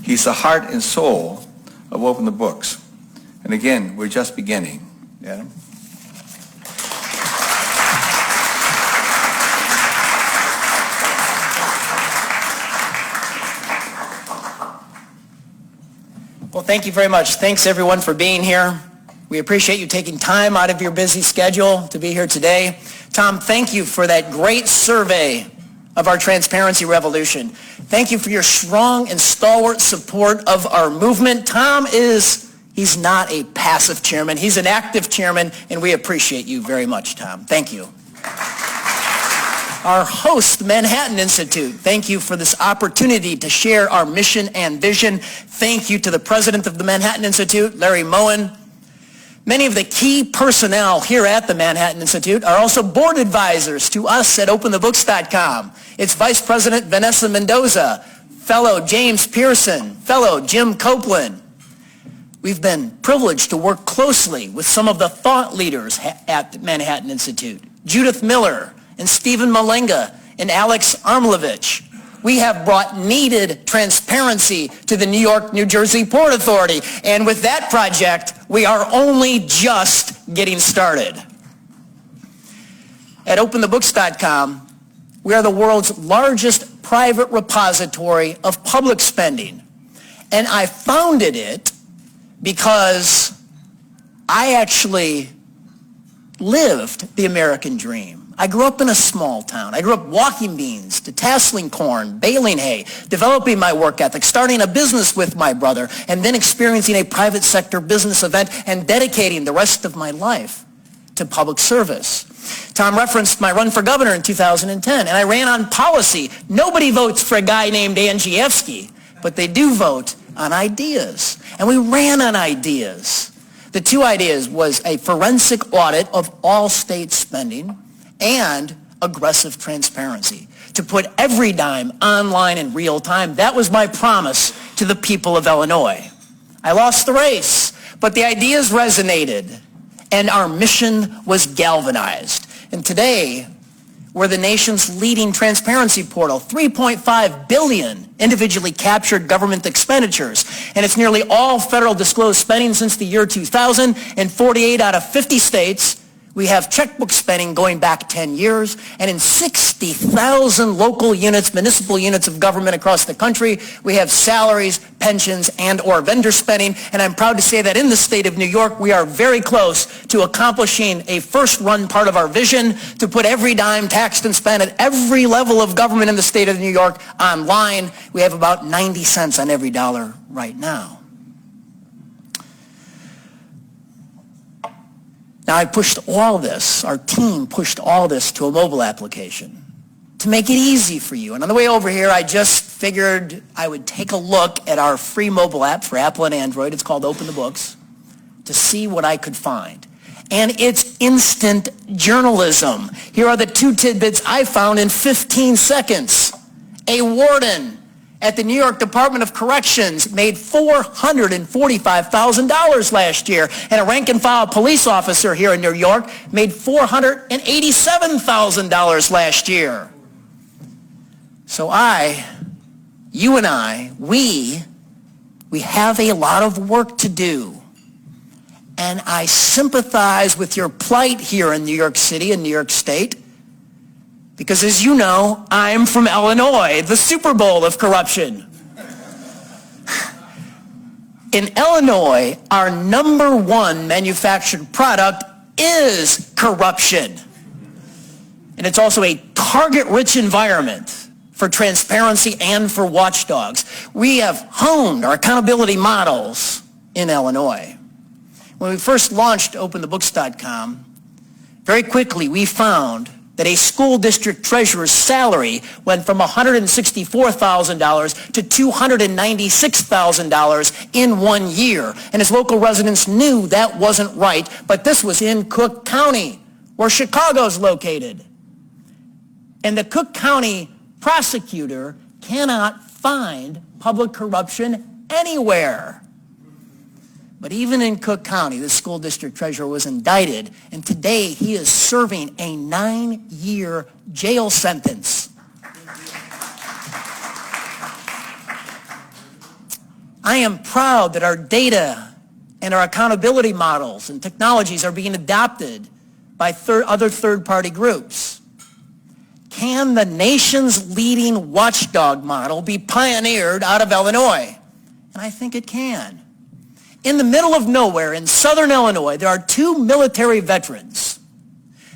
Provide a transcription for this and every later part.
He's the heart and soul of Open the Books. And again, we're just beginning. Adam? Well, thank you very much. Thanks, everyone, for being here. We appreciate you taking time out of your busy schedule to be here today. Tom, thank you for that great survey of our transparency revolution. Thank you for your strong and stalwart support of our movement. He's not a passive chairman. He's an active chairman, and we appreciate you very much, Tom. Thank you. Our host, the Manhattan Institute, thank you for this opportunity to share our mission and vision. Thank you to the president of the Manhattan Institute, Larry Moen. Many of the key personnel here at the Manhattan Institute are also board advisors to us at OpenTheBooks.com. It's Vice President Vanessa Mendoza, Fellow James Pearson, Fellow Jim Copeland. We've been privileged to work closely with some of the thought leaders at the Manhattan Institute, Judith Miller and Stephen Malenga and Alex Armlovich. We have brought needed transparency to the New York, New Jersey Port Authority. And with that project, we are only just getting started. At OpenTheBooks.com, we are the world's largest private repository of public spending. And I founded it because I actually lived the American dream. I grew up in a small town. I grew up walking beans, detasseling corn, baling hay, developing my work ethic, starting a business with my brother, and then experiencing a private sector business event and dedicating the rest of my life to public service. Tom referenced my run for governor in 2010, and I ran on policy. Nobody votes for a guy named Andrzejewski, but they do vote on ideas. And we ran on ideas. The two ideas was a forensic audit of all state spending and aggressive transparency, to put every dime online in real time. That was my promise to the people of Illinois. I lost the race, but the ideas resonated, and our mission was galvanized. And today, we're the nation's leading transparency portal, 3.5 billion individually captured government expenditures, and it's nearly all federal disclosed spending since the year 2000, in 48 out of 50 states. We have checkbook spending going back 10 years, and in 60,000 local units, municipal units of government across the country, we have salaries, pensions, and or vendor spending. And I'm proud to say that in the state of New York, we are very close to accomplishing a first-run part of our vision to put every dime taxed and spent at every level of government in the state of New York online. We have about 90 cents on every dollar right now. Now, I pushed all this, our team pushed all this to a mobile application to make it easy for you. And on the way over here, I just figured I would take a look at our free mobile app for Apple and Android. It's called Open the Books, to see what I could find. And it's instant journalism. Here are the two tidbits I found in 15 seconds. A warden at the New York Department of Corrections made $445,000 last year, and a rank-and-file police officer here in New York made $487,000 last year. So you and I, we have a lot of work to do. And I sympathize with your plight here in New York City and New York State, because as you know, I'm from Illinois, the Super Bowl of corruption. In Illinois, our number one manufactured product is corruption. And it's also a target-rich environment for transparency and for watchdogs. We have honed our accountability models in Illinois. When we first launched OpenTheBooks.com, very quickly we found that a school district treasurer's salary went from $164,000 to $296,000 in 1 year. And his local residents knew that wasn't right, but this was in Cook County, where Chicago's located. And the Cook County prosecutor cannot find public corruption anywhere. But even in Cook County, the school district treasurer was indicted, and today he is serving a 9-year jail sentence. I am proud that our data and our accountability models and technologies are being adopted by other third-party groups. Can the nation's leading watchdog model be pioneered out of Illinois? And I think it can. In the middle of nowhere in southern Illinois, there are two military veterans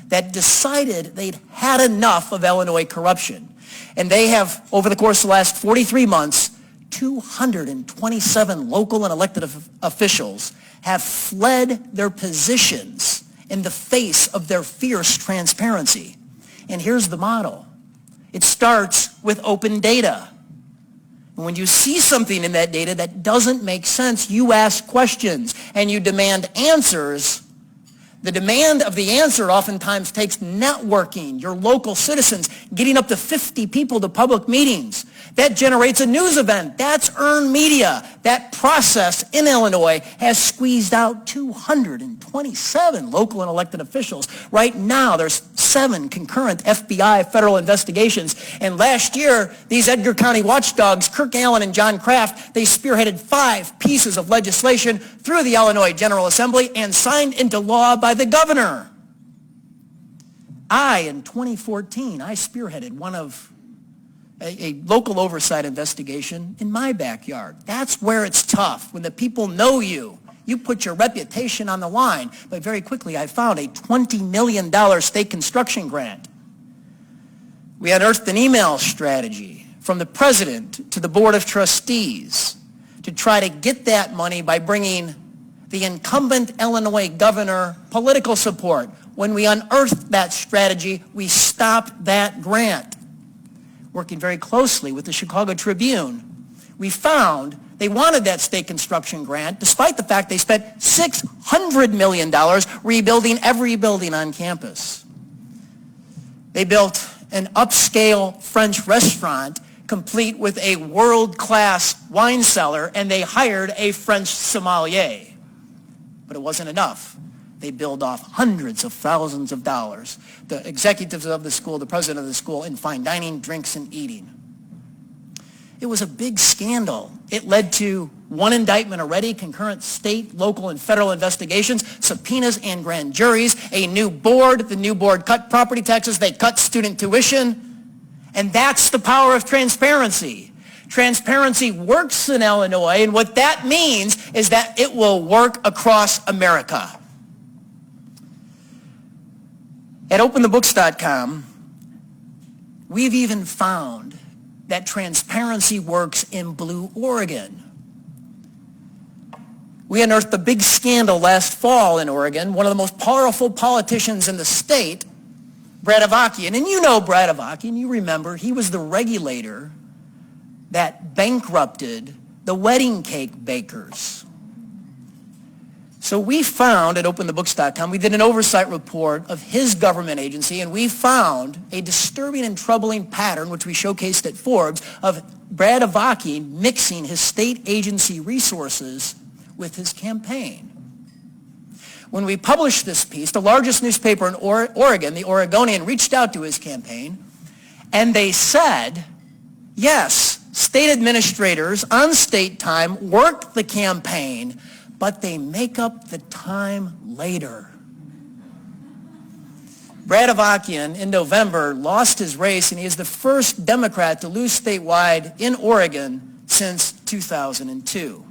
that decided they'd had enough of Illinois corruption. And they have, over the course of the last 43 months, 227 local and elected officials have fled their positions in the face of their fierce transparency. And here's the model. It starts with open data. And when you see something in that data that doesn't make sense, you ask questions and you demand answers. The demand of the answer oftentimes takes networking, your local citizens, getting up to 50 people to public meetings. That generates a news event. That's earned media. That process in Illinois has squeezed out 227 local and elected officials. Right now, there's 7 concurrent FBI federal investigations. And last year, these Edgar County watchdogs, Kirk Allen and John Kraft, they spearheaded 5 pieces of legislation through the Illinois General Assembly and signed into law by the governor. In 2014, I spearheaded a local oversight investigation in my backyard. That's where it's tough. When the people know you, you put your reputation on the line. But very quickly, I found a $20 million state construction grant. We unearthed an email strategy from the president to the board of trustees to try to get that money by bringing the incumbent Illinois governor political support. When we unearthed that strategy, we stopped that grant. Working very closely with the Chicago Tribune, we found they wanted that state construction grant despite the fact they spent $600 million rebuilding every building on campus. They built an upscale French restaurant complete with a world-class wine cellar, and they hired a French sommelier. But it wasn't enough. They billed off hundreds of thousands of dollars. The executives of the school, the president of the school, in fine dining, drinks, and eating. It was a big scandal. It led to 1 indictment already, concurrent state, local, and federal investigations, subpoenas and grand juries, a new board. The new board cut property taxes. They cut student tuition. And that's the power of transparency. Transparency works in Illinois, and what that means is that it will work across America. At openthebooks.com, we've even found that transparency works in Blue Oregon. We unearthed the big scandal last fall in Oregon. One of the most powerful politicians in the state, Brad Avakian. And you know Brad Avakian, you remember, he was the regulator that bankrupted the wedding cake bakers. So we found at openthebooks.com, we did an oversight report of his government agency, and we found a disturbing and troubling pattern, which we showcased at Forbes, of Brad Avakian mixing his state agency resources with his campaign. When we published this piece, the largest newspaper in Oregon, the Oregonian, reached out to his campaign, and they said, yes, state administrators on state time work the campaign, but they make up the time later. Brad Avakian in November lost his race, and he is the first Democrat to lose statewide in Oregon since 2002.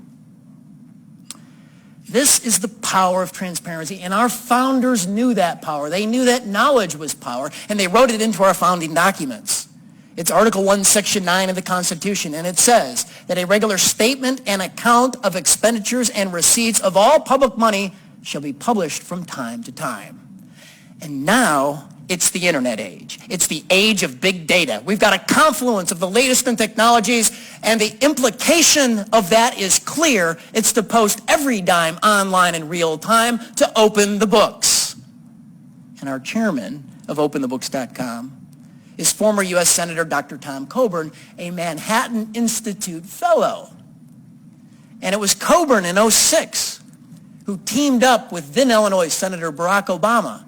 This is the power of transparency, and our founders knew that power. They knew that knowledge was power, and they wrote it into our founding documents. It's Article 1, Section 9 of the Constitution, and it says that a regular statement and account of expenditures and receipts of all public money shall be published from time to time. And now it's the internet age. It's the age of big data. We've got a confluence of the latest in technologies, and the implication of that is clear. It's to post every dime online in real time to open the books. And our chairman of openthebooks.com is former U.S. Senator Dr. Tom Coburn, a Manhattan Institute fellow. And it was Coburn in 2006 who teamed up with then Illinois Senator Barack Obama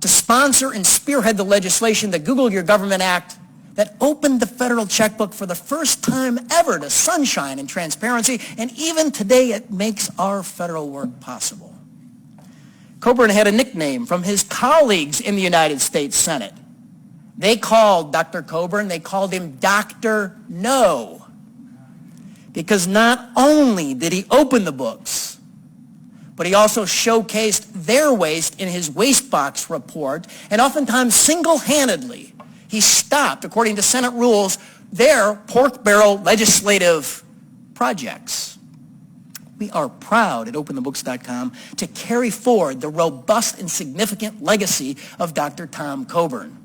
to sponsor and spearhead the legislation, the Google Your Government Act, that opened the federal checkbook for the first time ever to sunshine and transparency, and even today it makes our federal work possible. Coburn had a nickname from his colleagues in the United States Senate. They called Dr. Coburn, they called him Dr. No, because not only did he open the books, but he also showcased their waste in his waste box report, and oftentimes single-handedly, he stopped, according to Senate rules, their pork barrel legislative projects. We are proud at OpenTheBooks.com to carry forward the robust and significant legacy of Dr. Tom Coburn.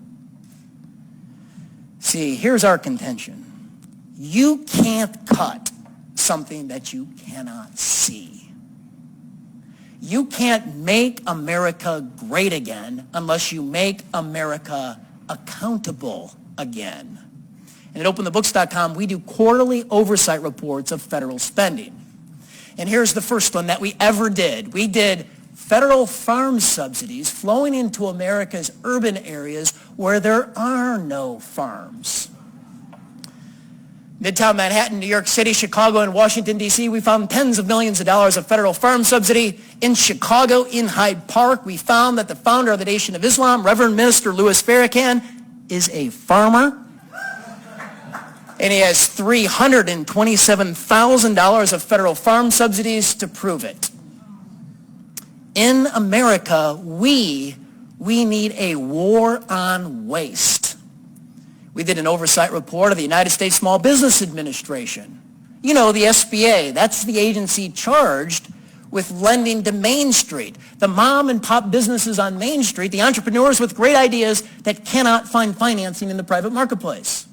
See, here's our contention. You can't cut something that you cannot see. You can't make America great again unless you make America accountable again. And at OpenTheBooks.com, we do quarterly oversight reports of federal spending. And here's the first one that we ever did. We did federal farm subsidies flowing into America's urban areas where there are no farms. Midtown Manhattan, New York City, Chicago, and Washington, D.C., we found tens of millions of dollars of federal farm subsidy. In Chicago, in Hyde Park, we found that the founder of the Nation of Islam, Reverend Minister Louis Farrakhan, is a farmer. And he has $327,000 of federal farm subsidies to prove it. In America, we need a war on waste. We did an oversight report of the United States Small Business Administration. You know, the SBA, that's the agency charged with lending to Main Street, the mom and pop businesses on Main Street, the entrepreneurs with great ideas that cannot find financing in the private marketplace.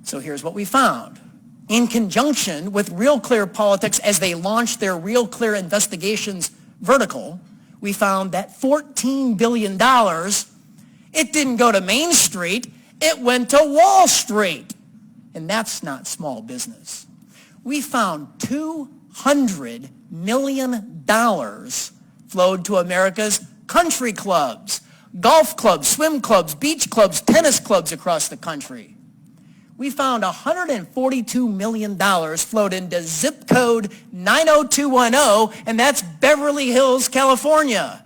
So here's what we found. In conjunction with Real Clear Politics, as they launched their Real Clear Investigations vertical, we found that $14 billion, it didn't go to Main Street, it went to Wall Street. And that's not small business. We found $200 million flowed to America's country clubs, golf clubs, swim clubs, beach clubs, tennis clubs across the country. We found $142 million flowed into zip code 90210, and that's Beverly Hills, California.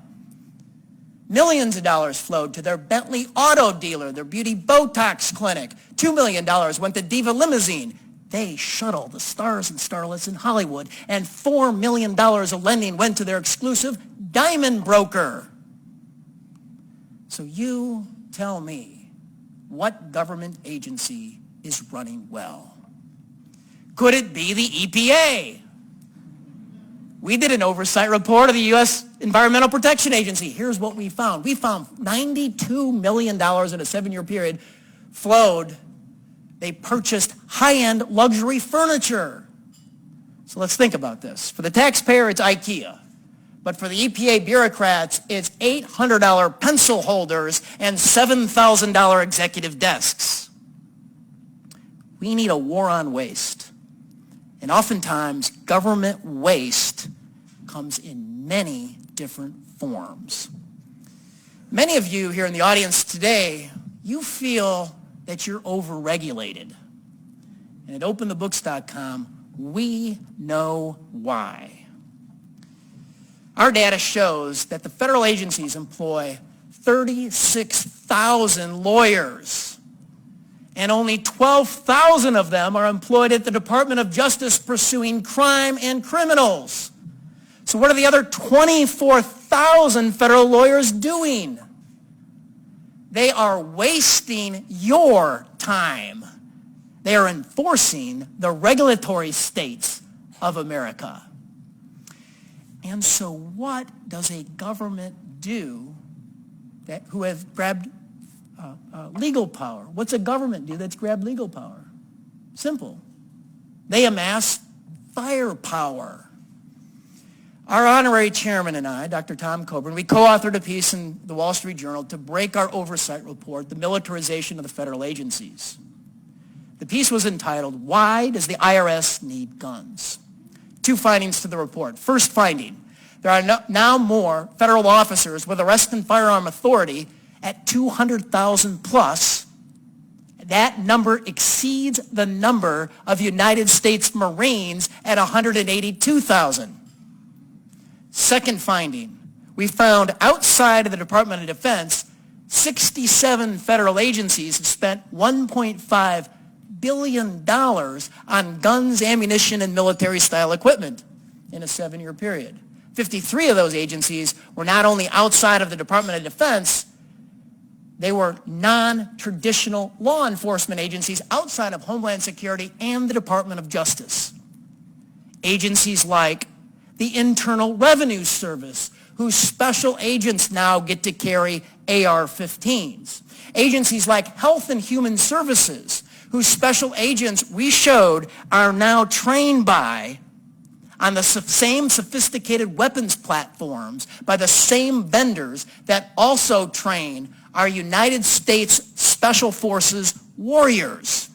Millions of dollars flowed to their Bentley auto dealer, their beauty Botox clinic. $2 million went to Diva Limousine. They shuttle the stars and starlets in Hollywood. And $4 million of lending went to their exclusive diamond broker. So you tell me, what government agency is running well? Could it be the EPA? We did an oversight report of the U.S. Environmental Protection Agency. Here's what we found. We found $92 million in a 7-year period flowed. They purchased high-end luxury furniture. So let's think about this. For the taxpayer, it's IKEA. But for the EPA bureaucrats, it's $800 pencil holders and $7,000 executive desks. We need a war on waste. And oftentimes, government waste comes in many different forms. Many of you here in the audience today, you feel that you're overregulated. And at OpenTheBooks.com, we know why. Our data shows that the federal agencies employ 36,000 lawyers, and only 12,000 of them are employed at the Department of Justice pursuing crime and criminals. So what are the other 24,000 federal lawyers doing? They are wasting your time. They are enforcing the regulatory states of America. And so what does a government do who has grabbed legal power? What's a government do that's grabbed legal power? Simple. They amass firepower. Our honorary chairman and I, Dr. Tom Coburn, we co-authored a piece in the Wall Street Journal to break our oversight report, The Militarization of the Federal Agencies. The piece was entitled, Why Does the IRS Need Guns? 2 findings to the report. First finding, there are now more federal officers with arrest and firearm authority at 200,000 plus That number exceeds the number of United States Marines at 182,000. Second finding, we found outside of the Department of Defense, 67 federal agencies have spent $1.5 billion on guns, ammunition, and military-style equipment in a 7-year period. 53 of those agencies were not only outside of the Department of Defense, they were non-traditional law enforcement agencies outside of Homeland Security and the Department of Justice. Agencies like the Internal Revenue Service, whose special agents now get to carry AR-15s. Agencies like Health and Human Services, whose special agents we showed are now trained by on the same sophisticated weapons platforms by the same vendors that also train our United States Special Forces warriors.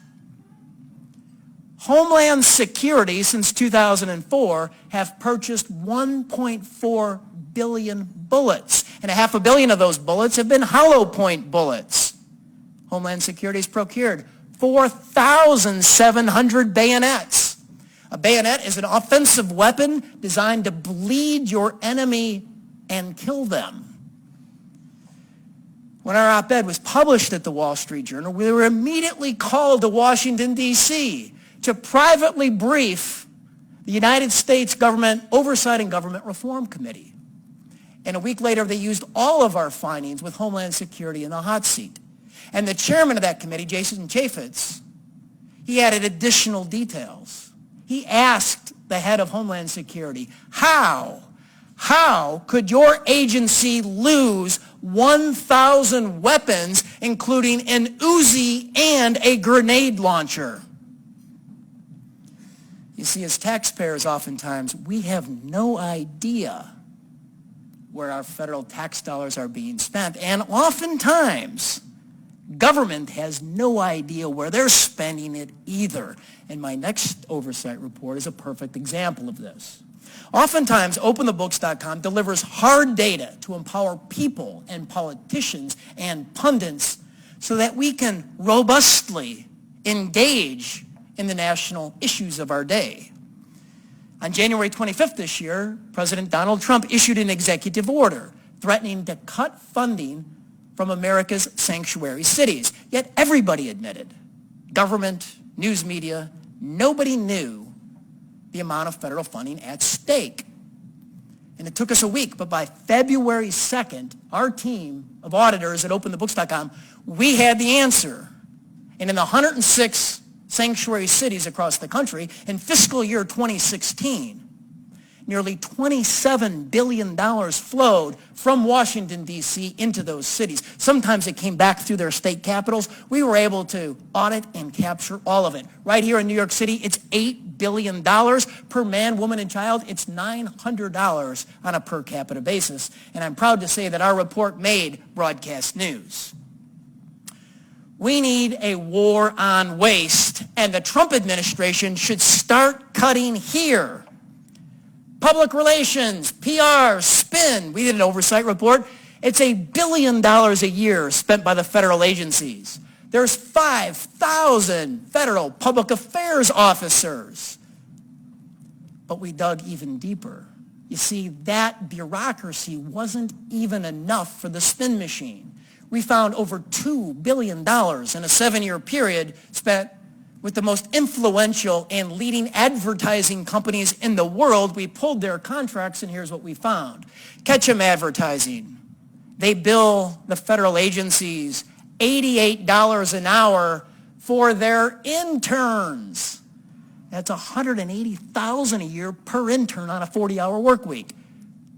Homeland Security, since 2004, have purchased 1.4 billion bullets, and 500 million of those bullets have been hollow point bullets. Homeland Security has procured 4,700 bayonets. A bayonet is an offensive weapon designed to bleed your enemy and kill them. When our op-ed was published at the Wall Street Journal, we were immediately called to Washington, D.C. to privately brief the United States Government Oversight and Government Reform Committee. And a week later, they used all of our findings with Homeland Security in the hot seat. And the chairman of that committee, Jason Chaffetz, he added additional details. He asked the head of Homeland Security, how could your agency lose 1,000 weapons, including an Uzi and a grenade launcher? You see, as taxpayers, oftentimes, we have no idea where our federal tax dollars are being spent. And oftentimes, government has no idea where they're spending it either. And my next oversight report is a perfect example of this. Oftentimes, OpenTheBooks.com delivers hard data to empower people and politicians and pundits so that we can robustly engage in the national issues of our day. On January 25th this year, President Donald Trump issued an executive order threatening to cut funding from America's sanctuary cities. Yet everybody admitted, government, news media, nobody knew the amount of federal funding at stake. And it took us a week, but by February 2nd, our team of auditors at OpenTheBooks.com, we had the answer. And in the 106 sanctuary cities across the country, in fiscal year 2016, nearly $27 billion flowed from Washington, D.C. into those cities. Sometimes it came back through their state capitals. We were able to audit and capture all of it. Right here in New York City, it's $8 billion per man, woman, and child. It's $900 on a per capita basis. And I'm proud to say that our report made broadcast news. We need a war on waste, and the Trump administration should start cutting here. Public relations, PR, spin. We did an oversight report. It's $1 billion a year spent by the federal agencies. There's 5,000 federal public affairs officers. But we dug even deeper. You see, that bureaucracy wasn't even enough for the spin machine. We found over $2 billion in a 7-year period spent with the most influential and leading advertising companies in the world. We pulled their contracts, and here's what we found. Ketchum Advertising. They bill the federal agencies $88 an hour for their interns. That's $180,000 a year per intern on a 40-hour work week.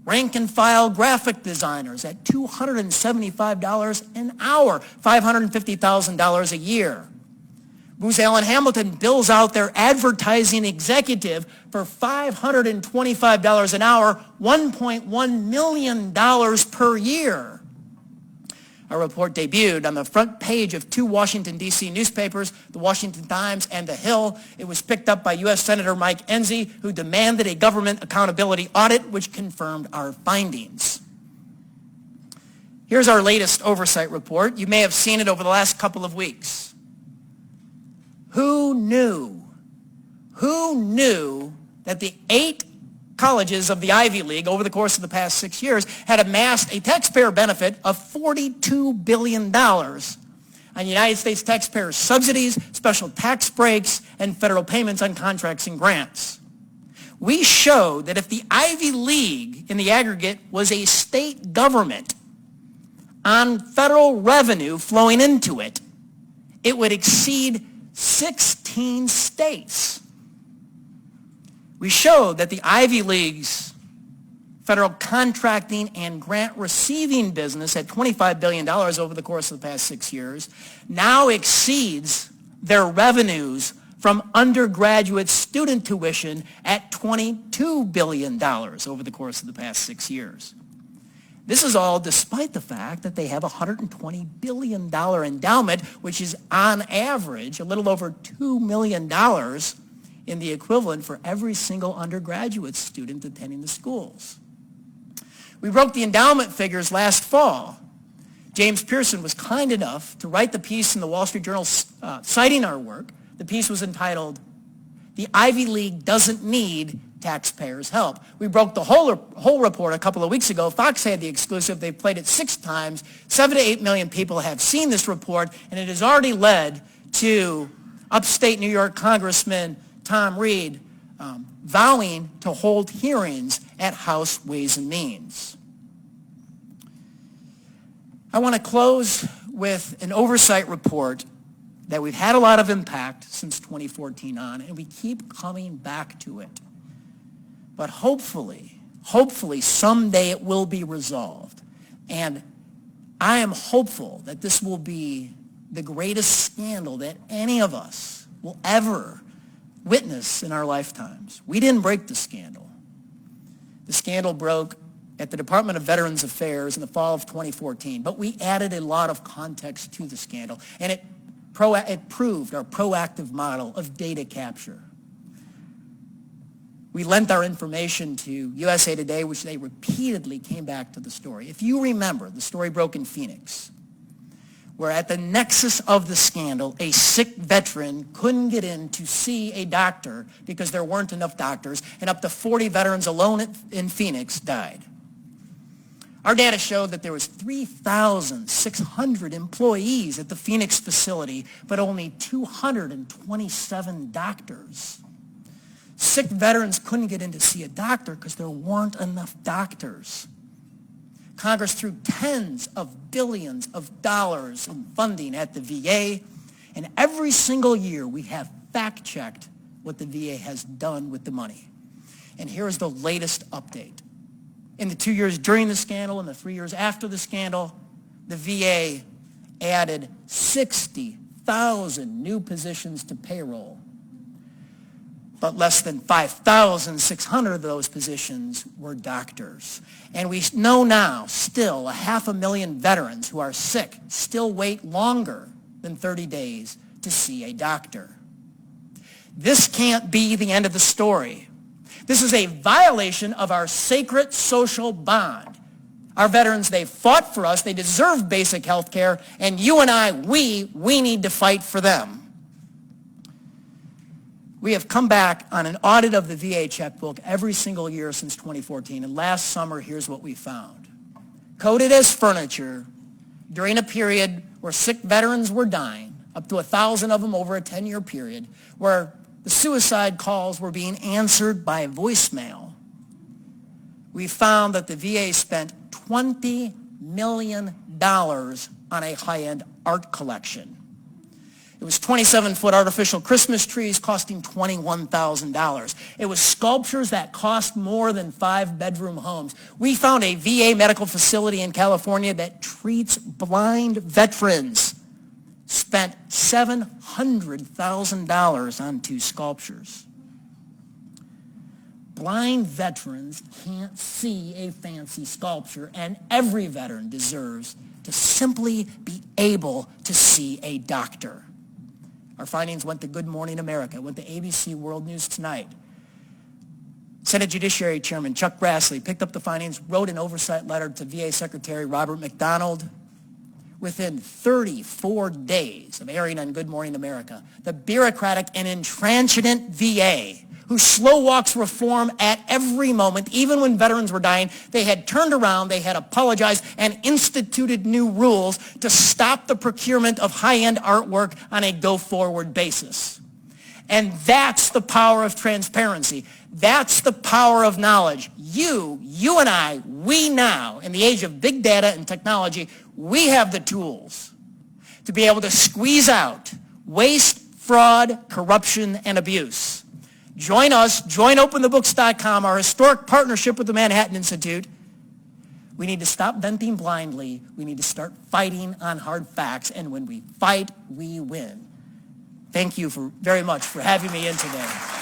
Rank and file graphic designers at $275 an hour, $550,000 a year. Booz Allen Hamilton bills out their advertising executive for $525 an hour, $1.1 million per year. Our report debuted on the front page of 2 Washington, D.C. newspapers, the Washington Times and The Hill. It was picked up by U.S. Senator Mike Enzi, who demanded a government accountability audit, which confirmed our findings. Here's our latest oversight report. You may have seen it over the last couple of weeks. Who knew that the 8 colleges of the Ivy League over the course of the past 6 years had amassed a taxpayer benefit of $42 billion on United States taxpayers' subsidies, special tax breaks, and federal payments on contracts and grants? We showed that if the Ivy League in the aggregate was a state government on federal revenue flowing into it, it would exceed 16 states. We showed that the Ivy League's federal contracting and grant receiving business at $25 billion over the course of the past 6 years now exceeds their revenues from undergraduate student tuition at $22 billion over the course of the past 6 years. This is all despite the fact that they have a $120 billion endowment, which is on average a little over $2 million in the equivalent for every single undergraduate student attending the schools. We broke the endowment figures last fall. James Pearson was kind enough to write the piece in the Wall Street Journal citing our work. The piece was entitled, "The Ivy League Doesn't Need Taxpayers' Help." We broke the whole report a couple of weeks ago. Fox had the exclusive. They played it 6 times. 7 to 8 million people have seen this report, and it has already led to upstate New York Congressman Tom Reed vowing to hold hearings at House Ways and Means. I want to close with an oversight report that we've had a lot of impact since 2014 on, and we keep coming back to it. But hopefully someday it will be resolved. And I am hopeful that this will be the greatest scandal that any of us will ever witness in our lifetimes. We didn't break the scandal. The scandal broke at the Department of Veterans Affairs in the fall of 2014, but we added a lot of context to the scandal, and it proved our proactive model of data capture. We lent our information to USA Today, which they repeatedly came back to the story. If you remember, the story broke in Phoenix, where at the nexus of the scandal, a sick veteran couldn't get in to see a doctor because there weren't enough doctors, and up to 40 veterans alone in Phoenix died. Our data showed that there was 3,600 employees at the Phoenix facility, but only 227 doctors. Sick veterans couldn't get in to see a doctor because there weren't enough doctors. Congress threw tens of billions of dollars in funding at the VA, and every single year we have fact-checked what the VA has done with the money. And here is the latest update. In the 2 years during the scandal and the 3 years after the scandal, the VA added 60,000 new positions to payroll. But less than 5,600 of those positions were doctors. And we know now still 500,000 veterans who are sick still wait longer than 30 days to see a doctor. This can't be the end of the story. This is a violation of our sacred social bond. Our veterans, they fought for us, they deserve basic health care, and you and I, we need to fight for them. We have come back on an audit of the VA checkbook every single year since 2014, and last summer, here's what we found. Coded as furniture during a period where sick veterans were dying, up to 1,000 of them over a 10-year period, where the suicide calls were being answered by voicemail, we found that the VA spent $20 million on a high-end art collection. It was 27-foot artificial Christmas trees costing $21,000. It was sculptures that cost more than 5-bedroom homes. We found a VA medical facility in California that treats blind veterans, spent $700,000 on 2 sculptures. Blind veterans can't see a fancy sculpture, and every veteran deserves to simply be able to see a doctor. Our findings went to Good Morning America, went to ABC World News Tonight. Senate Judiciary Chairman Chuck Grassley picked up the findings, wrote an oversight letter to VA Secretary Robert McDonald. within 34 days of airing on Good Morning America, the bureaucratic and intransigent VA, who slow walks reform at every moment, even when veterans were dying, they had turned around, they had apologized, and instituted new rules to stop the procurement of high-end artwork on a go-forward basis. And that's the power of transparency. That's the power of knowledge. You and I, we now, in the age of big data and technology, we have the tools to be able to squeeze out waste, fraud, corruption, and abuse. Join us, join OpenTheBooks.com, our historic partnership with the Manhattan Institute. We need to stop venting blindly. We need to start fighting on hard facts, and when we fight, we win. Thank you very much for having me in today.